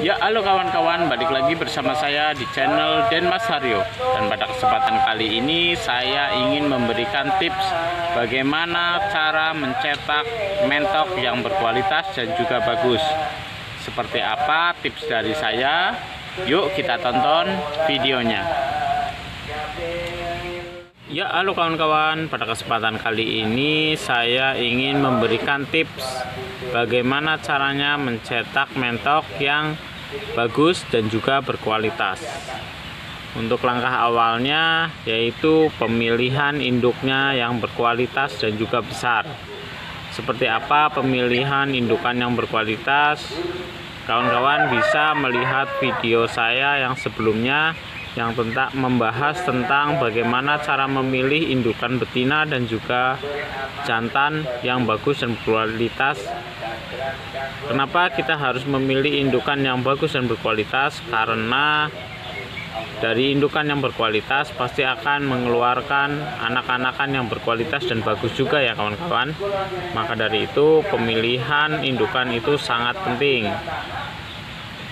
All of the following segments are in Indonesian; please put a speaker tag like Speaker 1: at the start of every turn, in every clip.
Speaker 1: Ya, halo kawan-kawan, balik lagi bersama saya di channel Denmas Haryo. Dan pada kesempatan kali ini saya ingin memberikan tips bagaimana cara mencetak mentok yang berkualitas dan juga bagus. Seperti apa tips dari saya? Yuk kita tonton videonya. Ya, halo kawan-kawan, pada kesempatan kali ini saya ingin memberikan tips bagaimana caranya mencetak mentok yang bagus dan juga berkualitas. Untuk langkah awalnya yaitu pemilihan induknya yang berkualitas dan juga besar. Seperti apa pemilihan indukan yang berkualitas? Kawan-kawan bisa melihat video saya yang sebelumnya yang membahas tentang bagaimana cara memilih indukan betina dan juga jantan yang bagus dan berkualitas. Kenapa kita harus memilih indukan yang bagus dan berkualitas? Karena dari indukan yang berkualitas pasti akan mengeluarkan anak-anakan yang berkualitas dan bagus juga ya kawan-kawan. Maka dari itu pemilihan indukan itu sangat penting.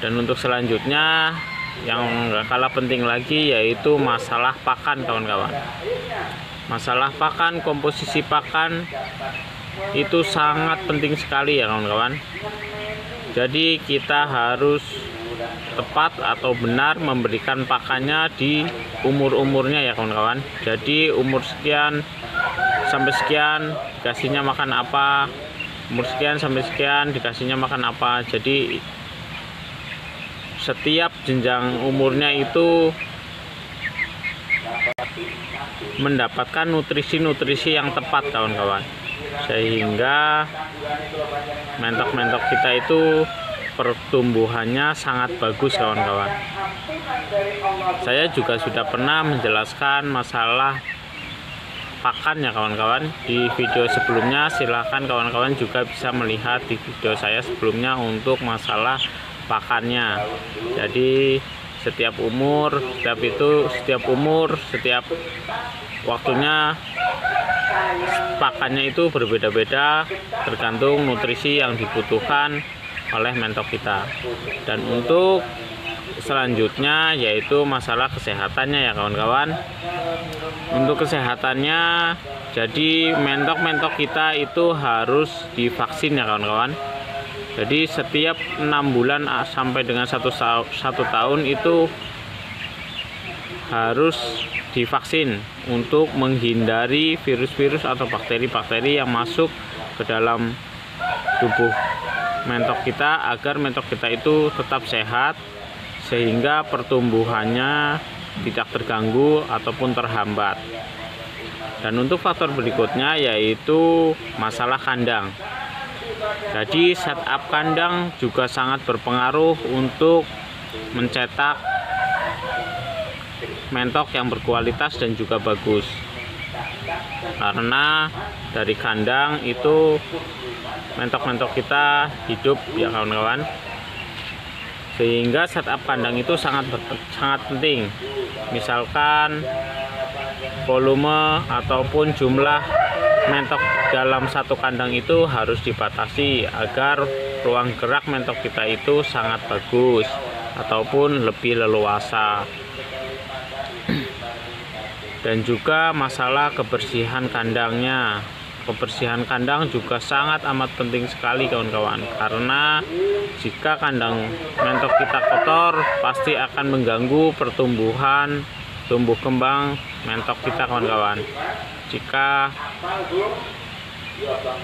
Speaker 1: Dan untuk selanjutnya yang gak kalah penting lagi yaitu masalah pakan kawan-kawan. Masalah pakan, komposisi pakan itu sangat penting sekali ya kawan-kawan. Jadi kita harus tepat atau benar memberikan pakannya di umur-umurnya ya kawan-kawan. Jadi umur sekian sampai sekian dikasihnya makan apa, umur sekian sampai sekian dikasihnya makan apa. Jadi setiap jenjang umurnya itu mendapatkan nutrisi-nutrisi yang tepat kawan-kawan, sehingga mentok-mentok kita itu pertumbuhannya sangat bagus kawan-kawan. Saya juga sudah pernah menjelaskan masalah pakan ya kawan-kawan di video sebelumnya. Silahkan kawan-kawan juga bisa melihat di video saya sebelumnya untuk masalah pakannya. Jadi setiap umur, setiap waktunya pakannya itu berbeda-beda tergantung nutrisi yang dibutuhkan oleh mentok kita. Dan untuk selanjutnya yaitu masalah kesehatannya ya kawan-kawan. Untuk kesehatannya, jadi mentok-mentok kita itu harus divaksin ya kawan-kawan. Jadi setiap 6 bulan sampai dengan satu tahun itu harus divaksin untuk menghindari virus-virus atau bakteri-bakteri yang masuk ke dalam tubuh mentok kita, agar mentok kita itu tetap sehat sehingga pertumbuhannya tidak terganggu ataupun terhambat. Dan untuk faktor berikutnya yaitu masalah kandang. Jadi setup kandang juga sangat berpengaruh untuk mencetak mentok yang berkualitas dan juga bagus. Karena dari kandang itu mentok-mentok kita hidup ya kawan-kawan. Sehingga setup kandang itu sangat penting. Misalkan volume ataupun jumlah mentok dalam satu kandang itu harus dibatasi agar ruang gerak mentok kita itu sangat bagus ataupun lebih leluasa. Dan juga masalah kebersihan kandangnya. Kebersihan kandang juga sangat amat penting sekali kawan-kawan, karena jika kandang mentok kita kotor pasti akan mengganggu pertumbuhan tumbuh kembang mentok kita kawan-kawan. Jika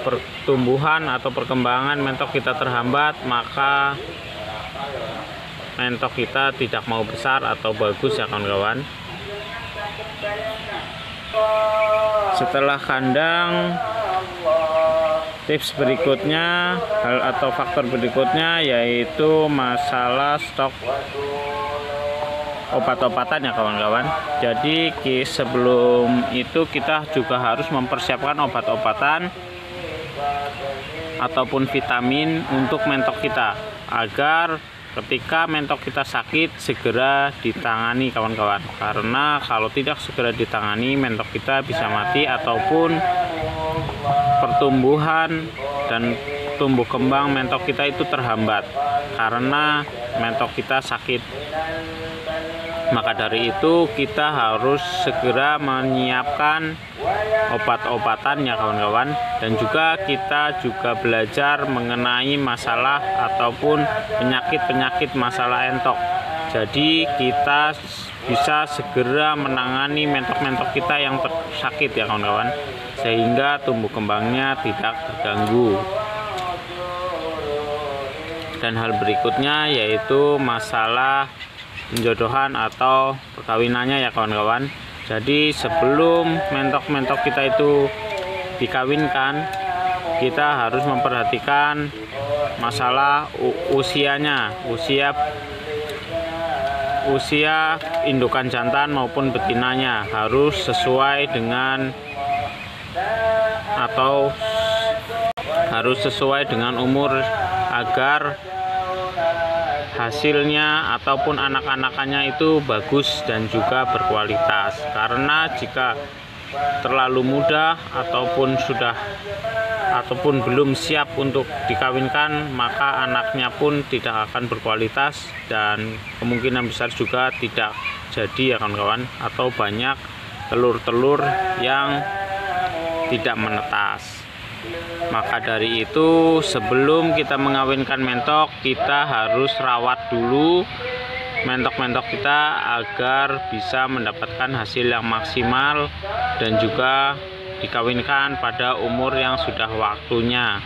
Speaker 1: pertumbuhan atau perkembangan mentok kita terhambat, maka mentok kita tidak mau besar atau bagus ya kawan-kawan. Setelah kandang, tips berikutnya atau faktor berikutnya yaitu masalah stok obat-obatan ya kawan-kawan. Jadi sebelum itu kita juga harus mempersiapkan obat-obatan ataupun vitamin untuk mentok kita, agar ketika mentok kita sakit segera ditangani kawan-kawan. Karena kalau tidak segera ditangani, mentok kita bisa mati ataupun pertumbuhan dan tumbuh kembang mentok kita itu terhambat karena mentok kita sakit. Maka dari itu kita harus segera menyiapkan obat-obatan ya kawan-kawan, dan juga kita juga belajar mengenai masalah ataupun penyakit-penyakit masalah entok. Jadi kita bisa segera menangani mentok-mentok kita yang sakit ya kawan-kawan, sehingga tumbuh kembangnya tidak terganggu. Dan hal berikutnya yaitu masalah penjodohan atau perkawinannya ya kawan-kawan. Jadi sebelum mentok-mentok kita itu dikawinkan, kita harus memperhatikan masalah usianya, usia indukan jantan maupun betinanya harus sesuai dengan umur agar hasilnya ataupun anak-anakannya itu bagus dan juga berkualitas. Karena jika terlalu muda ataupun belum siap untuk dikawinkan, maka anaknya pun tidak akan berkualitas dan kemungkinan besar juga tidak jadi ya kawan-kawan, atau banyak telur-telur yang tidak menetas. Maka dari itu sebelum kita mengawinkan mentok, kita harus rawat dulu mentok-mentok kita agar bisa mendapatkan hasil yang maksimal dan juga dikawinkan pada umur yang sudah waktunya,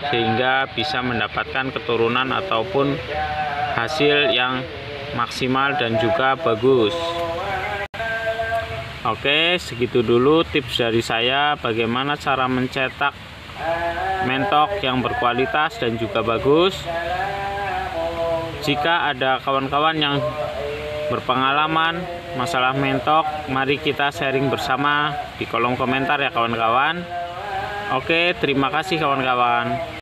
Speaker 1: sehingga bisa mendapatkan keturunan ataupun hasil yang maksimal dan juga bagus. Oke, segitu dulu tips dari saya bagaimana cara mencetak mentok yang berkualitas dan juga bagus. Jika ada kawan-kawan yang berpengalaman masalah mentok, mari kita sharing bersama di kolom komentar ya kawan-kawan. Oke, terima kasih kawan-kawan.